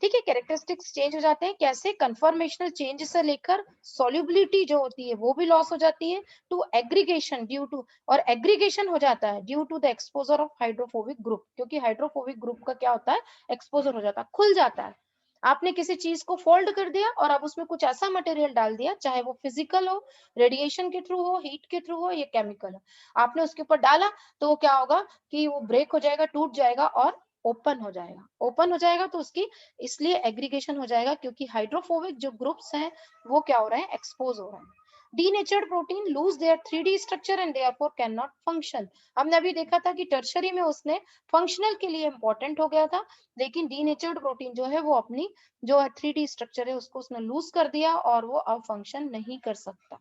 ठीक है, कैरेक्टरिस्टिक्स चेंज हो जाते हैं, कैसे? कन्फर्मेशनल चेंज से लेकर सॉल्युबिलिटी जो होती है वो भी लॉस हो जाती है, टू एग्रीगेशन ड्यू टू, और एग्रीगेशन हो जाता है due to the exposure of hydrophobic group, क्योंकि हाइड्रोफोबिक ग्रुप का क्या होता है? एक्सपोजर हो जाता है, खुल जाता है। आपने किसी चीज को फोल्ड कर दिया और अब उसमें कुछ ऐसा मटेरियल डाल दिया, चाहे वो फिजिकल हो, रेडिएशन के थ्रू हो, हीट के थ्रू हो, या केमिकल हो, आपने उसके ऊपर डाला तो वो क्या होगा कि वो ब्रेक हो जाएगा, टूट जाएगा और ओपन हो जाएगा। ओपन हो जाएगा तो उसकी इसलिए एग्रीगेशन हो जाएगा क्योंकि हाइड्रोफोबिक जो ग्रुप्स हैं वो क्या हो रहे हैं? एक्सपोज हो रहे हैं। Denatured protein lose their 3D structure and therefore can not function. हमने अभी देखा था कि टर्शरी में उसने फंक्शनल के लिए इंपॉर्टेंट हो गया था, लेकिन डीनेचर्ड प्रोटीन जो है वो अपनी जो 3D स्ट्रक्चर है उसको उसने लूज कर दिया और वो अब फंक्शन नहीं कर सकता।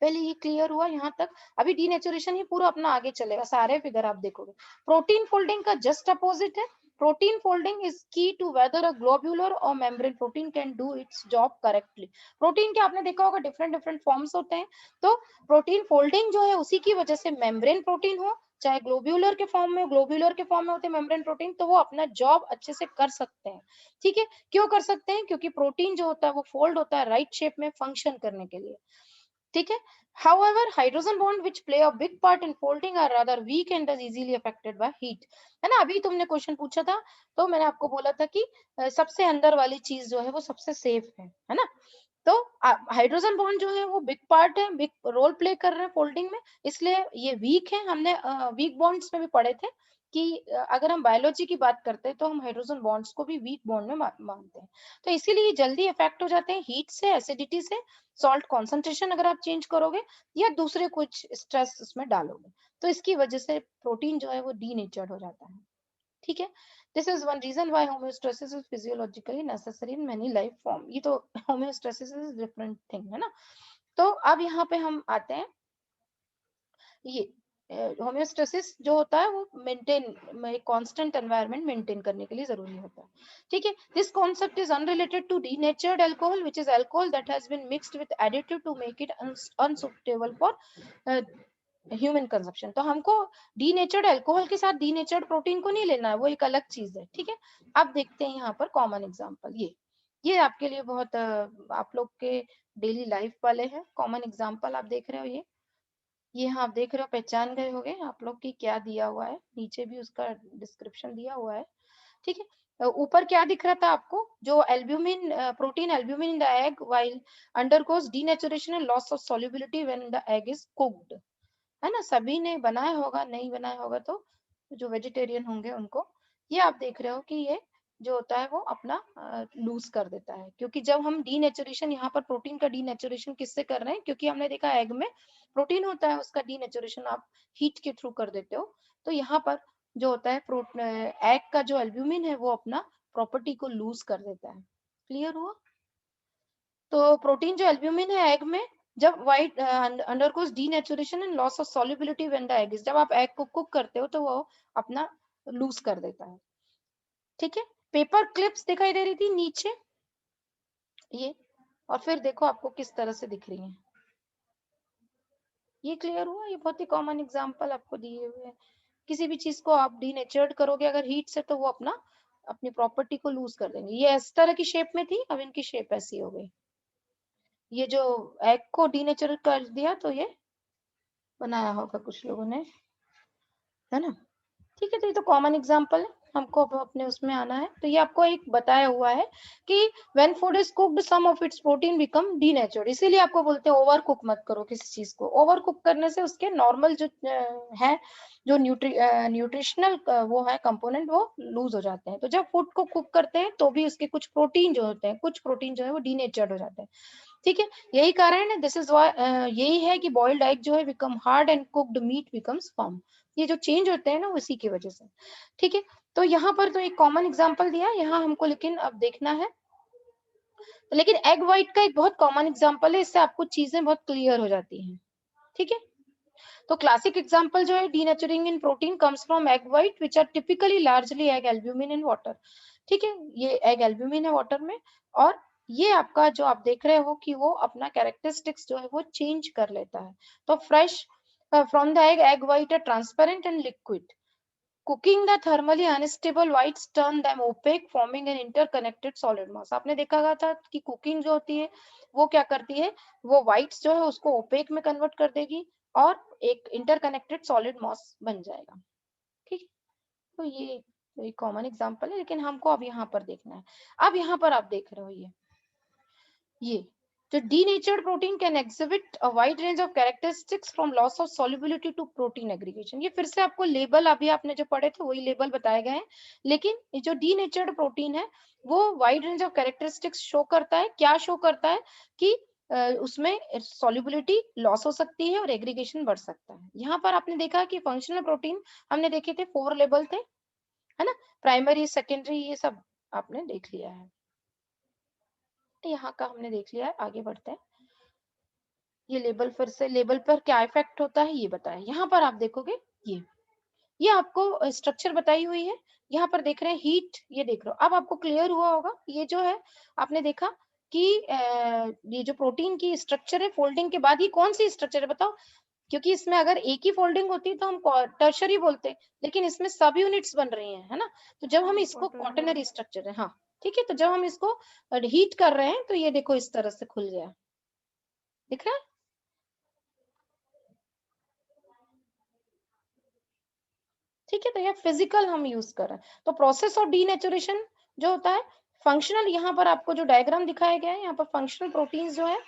पहले ये क्लियर हुआ यहाँ तक। अभी डीनेचुरेशन ही पूरा अपना आगे चलेगा, सारे फिगर आप देखोगे। प्रोटीन फोल्डिंग का जस्ट अपोजिट है, Protein folding is key to whether a globular or membrane protein can do its job correctly. Protein के आपने देखा होगा डिफरेंट डिफरेंट फॉर्म्स होते हैं, तो प्रोटीन फोल्डिंग जो है उसी की वजह से मेम्ब्रेन प्रोटीन हो चाहे ग्लोब्यूलर के फॉर्म में, ग्लोब्यूलर के फॉर्म में होते हैं मेम्ब्रेन प्रोटीन, तो वो अपना जॉब अच्छे से कर सकते हैं। ठीक है, क्यों कर सकते हैं? क्योंकि प्रोटीन जो होता है वो फोल्ड होता है राइट शेप में फंक्शन करने के लिए। ठीक है, however hydrogen bond which play a big part in folding are rather weak and is easily affected by heat। है ना, अभी तुमने क्वेश्चन पूछा था तो मैंने आपको बोला था कि सबसे अंदर वाली चीज जो है वो सबसे सेफ है ना। तो हाइड्रोजन बॉन्ड जो है वो बिग पार्ट है, बिग रोल प्ले कर रहे हैं फोल्डिंग में, इसलिए ये वीक है। हमने वीक बॉन्ड्स में भी पढ़े थे कि अगर हम बायोलॉजी की बात करते हैं तो हम हाइड्रोजन बॉन्ड्स को भी वीक बॉन्ड में मानते हैं। तो इसीलिए जल्दी इफेक्ट हो जाते हैं हीट से, एसिडिटी से, सॉल्ट कॉन्सेंट्रेशन अगर आप चेंज करोगे या दूसरे कुछ स्ट्रेस इसमें डालोगे, तो इसकी वजह से प्रोटीन जो है वो डीनेचर्ड हो जाता है। ठीक है, this is one reason why homeostasis is physiologically necessary in many life form. ये तो होम्योस्टेसिस इज डिफरेंट थिंग है ना। तो अब यहाँ पे हम आते हैं, ये होम्योस्टेसिस जो होता है वो मेंटेन कांस्टेंट एनवायरनमेंट मेंटेन करने के लिए जरूरी होता है। ठीक है, this concept is unrelated to denatured alcohol which is alcohol that has been mixed with additive to make it unsuitable for human consumption. तो हमको डीनेचर्ड अल्कोहल के साथ डीनेचर्ड प्रोटीन को नहीं लेना है, वो एक अलग चीज है। ठीक है, अब देखते हैं यहाँ पर कॉमन एग्जांपल। ये आपके लिए बहुत आप लोग के डेली लाइफ वाले हैं कॉमन एग्जांपल। आप देख रहे हो ये हाँ, आप देख रहे हो, पहचान गए होंगे आप लोग की क्या दिया हुआ है, नीचे भी उसका डिस्क्रिप्शन दिया हुआ है। ठीक है, ऊपर क्या दिख रहा था आपको, जो albumin protein albumin in the egg while undergoes denaturation and loss of solubility when the egg is cooked. है ना, सभी ने बनाया होगा, नहीं बनाया होगा तो जो वेजिटेरियन होंगे उनको। ये आप देख रहे हो कि ये जो होता है वो अपना लूज कर देता है, क्योंकि जब हम डीनेचुरेशन, यहाँ पर प्रोटीन का डीनेचुरेशन किससे कर रहे हैं, क्योंकि हमने देखा एग में प्रोटीन होता है, उसका डीनेचुरेशन आप हीट के थ्रू कर देते हो। तो यहाँ पर जो होता है एग का जो एल्ब्यूमिन है वो अपना प्रॉपर्टी को लूज कर देता है। क्लियर हुआ? तो प्रोटीन जो एल्ब्यूमिन है एग में, जब white undergoes denaturation and loss of solubility when the egg is, जब आप एग को कुक करते हो तो वो अपना लूज कर देता है। ठीक है, पेपर क्लिप्स दिखाई दे रही थी नीचे ये, और फिर देखो आपको किस तरह से दिख रही है। ये क्लियर हुआ? ये बहुत ही कॉमन एग्जांपल आपको दिए हुए हैं। किसी भी चीज को आप डीनेचर्ड करोगे अगर हीट से तो वो अपनी प्रॉपर्टी को लूज कर देंगे। ये इस तरह की शेप में थी, अब इनकी शेप ऐसी हो गई। ये जो एग को डीनेचर कर दिया तो ये बनाया होगा कुछ लोगों ने, है ना। ठीक है, तो ये तो कॉमन एग्जांपल है, हमको अब अपने उसमें आना है। तो ये आपको एक बताया हुआ है कि when food is cooked some of its protein become denatured. इसीलिए आपको बोलते हैं ओवर कुक मत करो किसी चीज को। ओवर कुक करने से उसके नॉर्मल जो है जो न्यूट्रिशनल वो है कंपोनेंट वो लूज हो जाते हैं। तो जब फूड को कुक करते हैं तो भी उसके कुछ प्रोटीन जो होते हैं, कुछ प्रोटीन जो है वो डीनेचर्ड हो जाते हैं। ठीक है, यही कारण है, दिस इज यही है कि बॉइल्ड एग जो है become hard and cooked meet becomes firm. ये जो चेंज होते हैं ना उसी की वजह से। ठीक है, तो यहाँ पर तो एक कॉमन एग्जांपल दिया है यहाँ हमको, लेकिन अब देखना है। तो लेकिन एग व्हाइट का एक बहुत कॉमन एग्जांपल है, इससे आपको चीजें बहुत क्लियर हो जाती हैं। ठीक है, तो क्लासिक एग्जांपल जो है denaturing in protein comes from egg white which are typically largely egg albumin in water. ठीक है, ये एग एल्ब्यूमिन है वाटर में, और ये आपका जो आप देख रहे हो कि वो अपना कैरेक्टरिस्टिक्स जो है वो चेंज कर लेता है। तो fresh from the egg white are transparent and liquid. Cooking the thermally unstable whites turn them opaque, forming an interconnected solid mass। आपने देखा था कि कुकिंग जो होती है वो क्या करती है, वो whites जो है उसको ओपेक में कन्वर्ट कर देगी और एक इंटरकनेक्टेड सॉलिड मास बन जाएगा। ठीक है, तो ये एक कॉमन एग्जांपल है, लेकिन हमको अब यहाँ पर देखना है। अब यहाँ पर आप देख रहे हो ये तो denatured protein can exhibit a wide range of characteristics from loss of solubility to protein aggregation। ये फिर से आपको लेबल, अभी आपने जो पढ़े थे वही लेबल बताए गए हैं, लेकिन ये जो denatured protein है वो wide range of characteristics show करता है। क्या शो करता है कि उसमें सॉल्युबिलिटी लॉस हो सकती है और एग्रीगेशन बढ़ सकता है। यहाँ पर आपने देखा कि फंक्शनल प्रोटीन हमने देखे थे 4 लेबल थे, है ना, प्राइमरी सेकेंडरी ये सब आपने देख लिया है। यहाँ का हमने देख लिया है, आगे बढ़ते हैं। ये लेबल, फिर से लेबल पर क्या इफेक्ट होता है ये बताया। यहाँ पर आप देखोगे ये आपको स्ट्रक्चर बताई हुई है। यहाँ पर देख रहे हैं हीट, ये देख रहे हो। अब आपको क्लियर हुआ होगा, ये जो है आपने देखा कि ये जो प्रोटीन की स्ट्रक्चर है फोल्डिंग के बाद, ये कौन सी स्ट्रक्चर है बताओ? क्योंकि इसमें अगर एक ही फोल्डिंग होती तो हम टर्शरी बोलते, लेकिन इसमें सब यूनिट्स बन रही हैं, है ना। तो जब हम इसको क्वाटरनरी स्ट्रक्चर है, हाँ ठीक है, तो जब हम इसको हीट कर रहे हैं तो ये देखो इस तरह से खुल गया, दिख रहा है? ठीक है, तो ये फिजिकल हम यूज कर रहे हैं। तो प्रोसेस ऑफ डीनेचुरेशन जो होता है फंक्शनल, यहाँ पर आपको जो डायग्राम दिखाया गया है, यहाँ पर फंक्शनल प्रोटीन्स जो है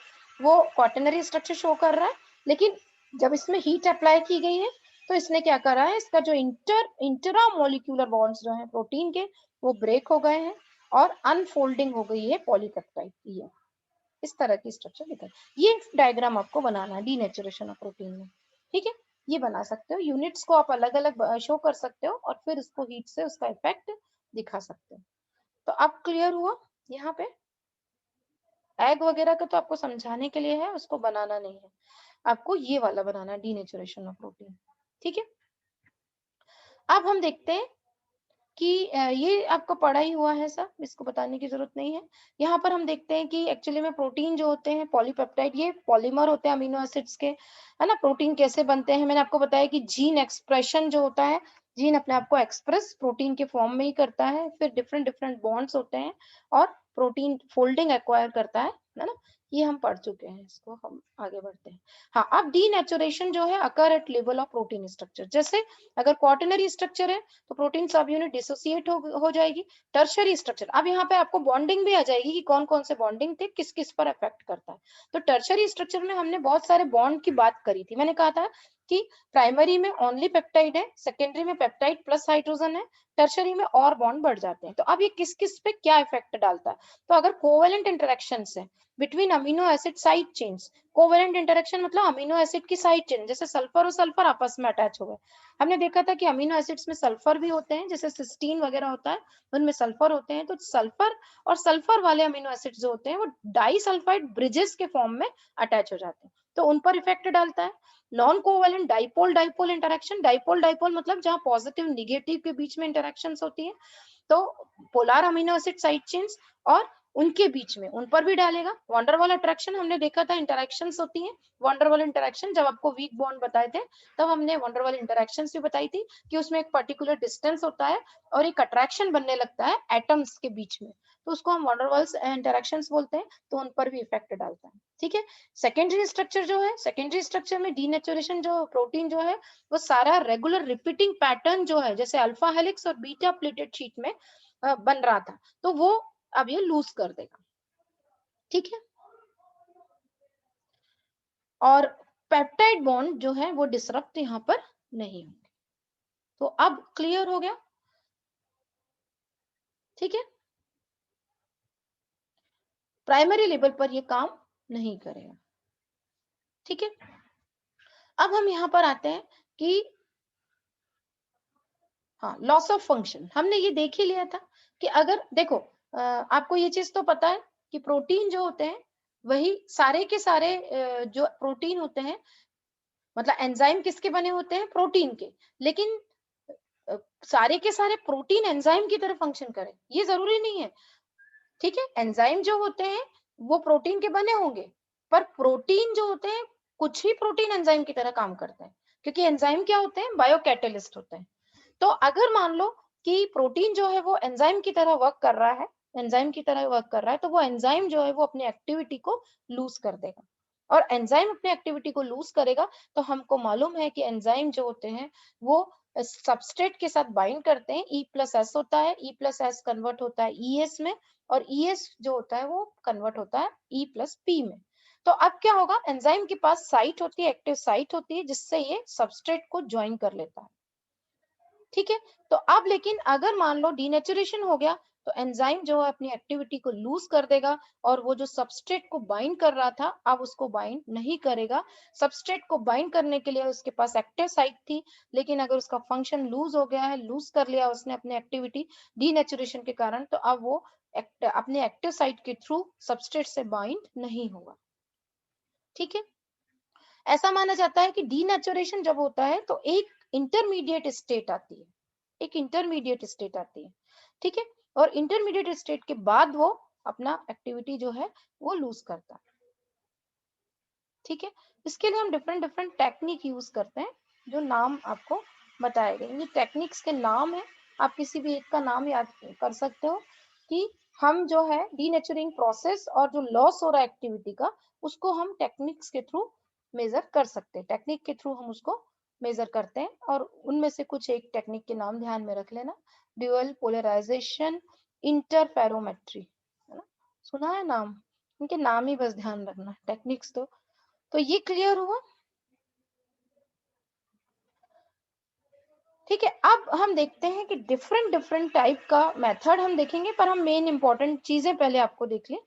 वो क्वाटरनरी स्ट्रक्चर शो कर रहा है, लेकिन जब इसमें हीट अप्लाई की गई है तो इसने क्या करा है, इसका जो इंटरा मॉलिक्यूलर बॉन्ड्स जो है प्रोटीन के, वो ब्रेक हो गए हैं और अनफोल्डिंग हो गई है पॉलीपेप्टाइड की। है इस तरह की स्ट्रक्चर दिखा, ये डायग्राम आपको बनाना है डीनेचुरेशन ऑफ प्रोटीन में। ठीक है, ये बना सकते हो, यूनिट्स को आप अलग अलग शो कर सकते हो और फिर उसको हीट से उसका इफेक्ट दिखा सकते हो। तो अब क्लियर हुआ? यहाँ पे एग वगैरह का तो आपको समझाने के लिए है, उसको बनाना नहीं है, आपको ये वाला बनाना है डीनेचुरेशन ऑफ प्रोटीन। ठीक है, अब हम देखते हैं कि ये आपको पढ़ा ही हुआ है सब, इसको बताने की जरूरत नहीं है। यहाँ पर हम देखते हैं कि एक्चुअली में प्रोटीन जो होते हैं पॉलीपेप्टाइड, ये पॉलीमर होते हैं अमीनो एसिड्स के, है ना। प्रोटीन कैसे बनते हैं, मैंने आपको बताया कि जीन एक्सप्रेशन जो होता है, जीन अपने आप को एक्सप्रेस प्रोटीन के फॉर्म में ही करता है, फिर डिफरेंट डिफरेंट बॉन्ड्स होते हैं और प्रोटीन फोल्डिंग एक्वायर करता है ना। ये हम पढ़ चुके हैं, इसको हम आगे बढ़ते हैं। हाँ, अब डीनेचुरेशन जो है occur at level of protein structure. जैसे अगर क्वाटरनरी स्ट्रक्चर है तो प्रोटीन सब यूनिट डिसोसिएट हो जाएगी। टर्शरी स्ट्रक्चर, अब यहाँ पे आपको बॉन्डिंग भी आ जाएगी कि कौन कौन से बॉन्डिंग थे, किस किस पर इफेक्ट करता है। तो टर्शरी स्ट्रक्चर में हमने बहुत सारे बॉन्ड की बात करी थी, मैंने कहा था कि प्राइमरी में ओनली पेप्टाइड है, सेकेंडरी में पेप्टाइड प्लस हाइड्रोजन है, टर्शरी में और बॉन्ड बढ़ जाते हैं। तो अब ये किस किस पे क्या इफेक्ट डालता है, तो अगर कोवेलेंट इंटरेक्शन है between amino acid side chains, covalent interaction मतलब अमीनो एसिड की साइड चेन, जैसे सल्फर और सल्फर आपस में अटैच हो गए। हमने देखा था कि अमीनो एसिड्स में सल्फर भी होते हैं, जैसे सिस्टीन वगैरह होता है उनमें सल्फर होते हैं। तो सल्फर और सल्फर वाले अमीनो एसिड्स जो होते हैं वो डाइसल्फाइड ब्रिजेस के फॉर्म में अटैच हो जाते हैं, तो उन पर इफेक्ट डालता है। Non covalent dipole dipole interaction, dipole dipole मतलब जहां पॉजिटिव निगेटिव के बीच में इंटरेक्शंस होती है, तो polar amino acid side chains और उनके बीच में उन पर भी डालेगा। वंडरवॉल अट्रैक्शन हमने देखा था, इंटरेक्शंस होती हैं। वंडरवॉल इंटरेक्शन जब आपको वीक बॉन्ड बताए थे तब हमने वंडरवॉल इंटरेक्शंस भी बताई थी कि उसमें एक पर्टिकुलर डिस्टेंस होता है और एक अट्रैक्शन बनने लगता है एटम्स के बीच में, तो उसको हम वंडरवॉल्स इंटरेक्शंस बोलते हैं, तो उन पर भी इफेक्ट डालता है। ठीक है, सेकेंडरी स्ट्रक्चर जो है, सेकेंडरी स्ट्रक्चर में डीनेचुरेशन जो प्रोटीन जो है वो सारा रेगुलर रिपीटिंग पैटर्न जो है, जैसे अल्फा हेलिक्स और बीटा प्लेटेड शीट में बन रहा था, तो वो अब ये लूज कर देगा। ठीक है, और पेप्टाइड बॉन्ड जो है वो डिसरप्ट यहाँ पर नहीं होंगे। तो अब क्लियर हो गया? ठीक है, प्राइमरी लेवल पर ये काम नहीं करेगा। ठीक है, अब हम यहाँ पर आते हैं कि हाँ, लॉस ऑफ फंक्शन हमने ये देख ही लिया था कि अगर देखो आपको ये चीज तो पता है कि प्रोटीन जो होते हैं वही सारे के सारे जो प्रोटीन होते हैं, मतलब एंजाइम किसके बने होते हैं, प्रोटीन के, लेकिन सारे के सारे प्रोटीन एंजाइम की तरह फंक्शन करें ये जरूरी नहीं है। ठीक है, एंजाइम जो होते हैं वो प्रोटीन के बने होंगे, पर प्रोटीन जो होते हैं कुछ ही प्रोटीन एंजाइम की तरह काम करते हैं, क्योंकि एंजाइम क्या होते हैं, बायोकैटालिस्ट होते हैं। तो अगर मान लो कि प्रोटीन जो है वो एंजाइम की तरह वर्क कर रहा है, एंजाइम की तरह वर्क कर रहा है, तो वो एंजाइम जो है वो अपनी एक्टिविटी को लूज कर देगा, और एंजाइम अपनी एक्टिविटी को लूज करेगा तो हमको मालूम है कि एंजाइम जो होते हैं वो सबस्ट्रेट के साथ बाइंड करते हैं, ई प्लस एस होता है, ई प्लस एस कन्वर्ट होता है ई एस में, और ई एस जो होता है वो कन्वर्ट होता है ई प्लस पी में। तो अब क्या होगा, एंजाइम के पास साइट होती है, एक्टिव साइट होती है, जिससे ये सबस्ट्रेट को ज्वाइन कर लेता है। ठीक है, तो अब लेकिन अगर मान लो डीनेचुरेशन हो गया तो एंजाइम जो है अपनी एक्टिविटी को लूज कर देगा, और वो जो सबस्ट्रेट को बाइंड कर रहा था अब उसको बाइंड नहीं करेगा। सबस्ट्रेट को बाइंड करने के लिए उसके पास एक्टिव साइट थी, लेकिन अगर उसका फंक्शन लूज हो गया है, लूज कर लिया उसने अपनी एक्टिविटी डीनेचुरेशन के कारण, तो अब वो अपने एक्टिव साइट के थ्रू सबस्ट्रेट से बाइंड नहीं होगा। ठीक है, ऐसा माना जाता है कि डीनेचुरेशन जब होता है तो एक इंटरमीडिएट स्टेट आती है, एक इंटरमीडिएट स्टेट आती है, ठीक है। और इंटरमीडिएट स्टेट के बाद वो अपना एक्टिविटी जो है वो लूज करता है, ठीक है। इसके लिए हम डिफरेंट डिफरेंट टेक्निक यूज करते हैं, जो नाम आपको बताए गए। ये टेक्निक्स के नाम है, आप किसी भी एक का नाम याद कर सकते हो कि हम जो है डीनेचरिंग प्रोसेस और जो लॉस हो रहा है एक्टिविटी का, उसको हम टेक्निक्स के थ्रू मेजर कर सकते हैं, टेक्निक के थ्रू हम उसको मेजर करते हैं। और उनमें से कुछ एक टेक्निक के नाम ध्यान में रख लेना, ड्यूअल पोलराइजेशन, इंटरफेरोमेट्री, है ना, सुना है नाम, इनके नाम ही बस ध्यान रखना, टेक्निक्स तो ये क्लियर हुआ, ठीक है। अब हम देखते हैं कि डिफरेंट डिफरेंट टाइप का मेथड हम देखेंगे, पर हम मेन इंपॉर्टेंट चीजें पहले आपको देख लें,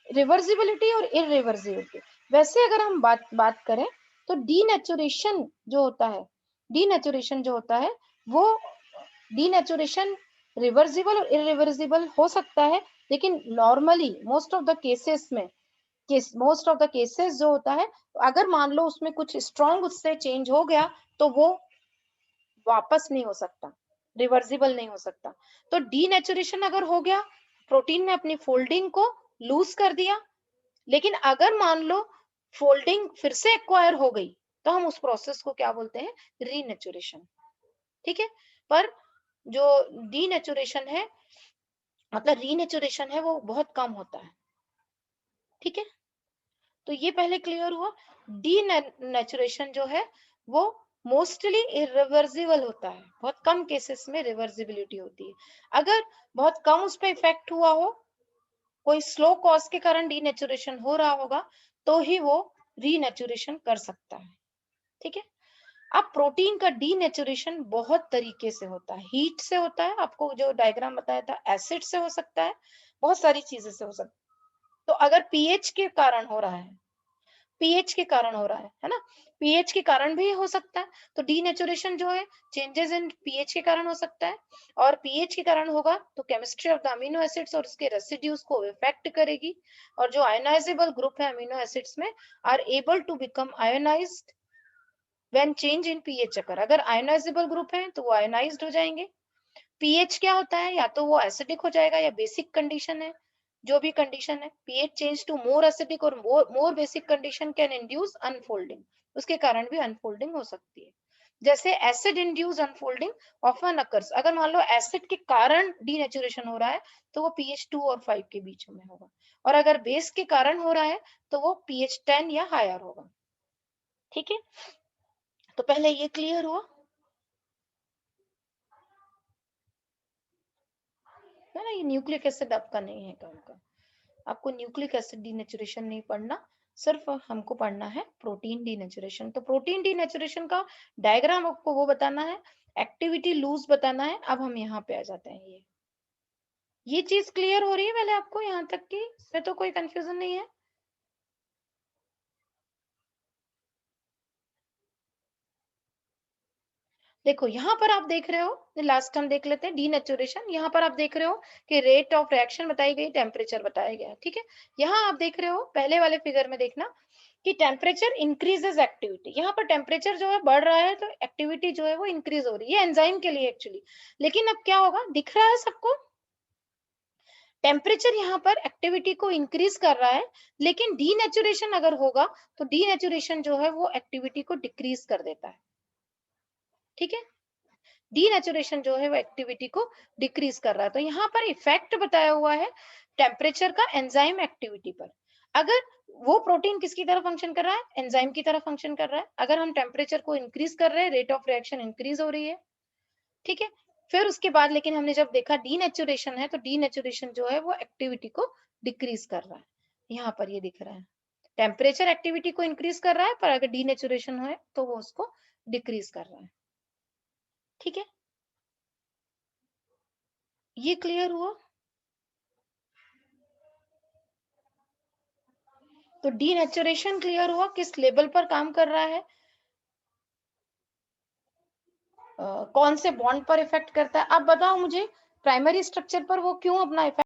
रिवर्सिबिलिटी और इरिवर्सिबिलिटी। वैसे अगर हम बात करें तो डीनेचुरेशन जो होता है, डीनेचुरेशन जो होता है वो डीनेचुरेशन रिवर्सिबल और इरिवर्सिबल हो सकता है, लेकिन normally most of the cases में मोस्ट ऑफ द केसेस जो होता है, अगर मान लो उसमें कुछ स्ट्रॉन्ग उससे चेंज हो गया तो वो वापस नहीं हो सकता, रिवर्सिबल नहीं हो सकता। तो डीनेचुरेशन अगर हो गया, प्रोटीन ने अपनी फोल्डिंग को लूज कर दिया, लेकिन अगर मान लो फोल्डिंग फिर से एक्वायर हो गई, तो हम उस प्रोसेस को क्या बोलते हैं, रीनेचुरेशन, ठीक है। पर जो डीनेचुरेशन है, मतलब रीनेचुरेशन है, वो बहुत कम होता है, ठीक है। तो ये पहले क्लियर हुआ। डीनेचुरेशन जो है वो मोस्टली इरिवर्सिबल होता है, बहुत कम केसेस में रिवर्सिबिलिटी होती है। अगर बहुत कम उस पर इफेक्ट हुआ हो, कोई स्लो कॉज के कारण डीनेचुरेशन हो रहा होगा, तो ही वो रीनेचुरेशन कर सकता है, ठीक है। अब प्रोटीन का डीनेचुरेशन बहुत तरीके से होता है, हीट से होता है, आपको जो डायग्राम बताया था, एसिड से हो सकता है, बहुत सारी चीजें से हो सकता है। तो अगर पीएच के कारण हो रहा है, पीएच के कारण हो रहा है ना, पीएच के कारण भी हो सकता है, तो डीनेचुरेशन जो है चेंजेस इन पीएच के कारण हो सकता है, और पीएच के कारण होगा तो chemistry of the amino acids और उसके रेसिड्यूज को इफेक्ट करेगी, और जो आयोनाइजेबल ग्रुप है अमीनो एसिड्स में are able to become ionized when change in pH occur. अगर आयोनाइजेबल ग्रुप है तो वो आयोनाइज्ड हो जाएंगे। पीएच क्या होता है, या तो वो एसिडिक हो जाएगा या बेसिक कंडीशन है, जो भी कंडीशन है, pH change to more acidic और more basic condition can induce unfolding, उसके कारण भी अनफोल्डिंग हो सकती है। जैसे acid induce unfolding often occurs, अगर मान लो एसिड के कारण डीनेचुरेशन हो रहा है तो वो पीएच 2 और 5 के बीच में होगा, और अगर बेस के कारण हो रहा है तो वो पीएच 10 या हायर होगा, ठीक है। तो पहले ये क्लियर हुआ है ना, ये न्यूक्लिक एसिड आपका नहीं है काम का, आपको न्यूक्लिक एसिड डीनेचुरेशन नहीं पढ़ना, सिर्फ हमको पढ़ना है प्रोटीन डीनेचुरेशन। तो प्रोटीन डीनेचुरेशन का डायग्राम आपको वो बताना है, एक्टिविटी लूज बताना है। अब हम यहाँ पे आ जाते हैं, ये चीज क्लियर हो रही है पहले आपको यहाँ तक की, इसमें तो कोई कंफ्यूजन नहीं है। देखो यहाँ पर आप देख रहे हो, लास्ट हम देख लेते हैं डीनेचुरेशन, यहाँ पर आप देख रहे हो कि रेट ऑफ रिएक्शन बताई गई, टेम्परेचर बताया गया, ठीक है। यहाँ आप देख रहे हो पहले वाले फिगर में देखना कि टेम्परेचर इंक्रीजेस एक्टिविटी, यहाँ पर टेम्परेचर जो है बढ़ रहा है तो एक्टिविटी जो है वो इंक्रीज हो रही है, एंजाइम के लिए एक्चुअली। लेकिन अब क्या होगा, दिख रहा है सबको, टेम्परेचर यहाँ पर एक्टिविटी को इंक्रीज कर रहा है, लेकिन डीनेचुरेशन अगर होगा तो डीनेचुरेशन जो है वो एक्टिविटी को डिक्रीज कर देता है, ठीक है। डीनेचुरेशन जो है वो एक्टिविटी को डिक्रीज कर रहा है। तो यहाँ पर इफेक्ट बताया हुआ है टेम्परेचर का एंजाइम एक्टिविटी पर। अगर वो प्रोटीन किसकी तरह फंक्शन कर रहा है, एंजाइम की तरह फंक्शन कर रहा है। अगर हम टेम्परेचर को इंक्रीज कर रहे हैं, रेट ऑफ रिएक्शन इंक्रीज हो रही है, ठीक है। फिर उसके बाद लेकिन हमने जब देखा डीनेचुरेशन है, तो डीनेचुरेशन जो है वो एक्टिविटी को डिक्रीज कर रहा है, यहाँ पर ये दिख रहा है, टेम्परेचर एक्टिविटी को इंक्रीज कर रहा है, पर अगर डीनेचुरेशन है तो वो उसको डिक्रीज कर रहा है, ठीक है। ये क्लियर हुआ। तो डीनेचुरेशन क्लियर हुआ किस लेवल पर काम कर रहा है, कौन से बॉन्ड पर इफेक्ट करता है। अब बताओ मुझे प्राइमरी स्ट्रक्चर पर वो क्यों अपना इफेक्ट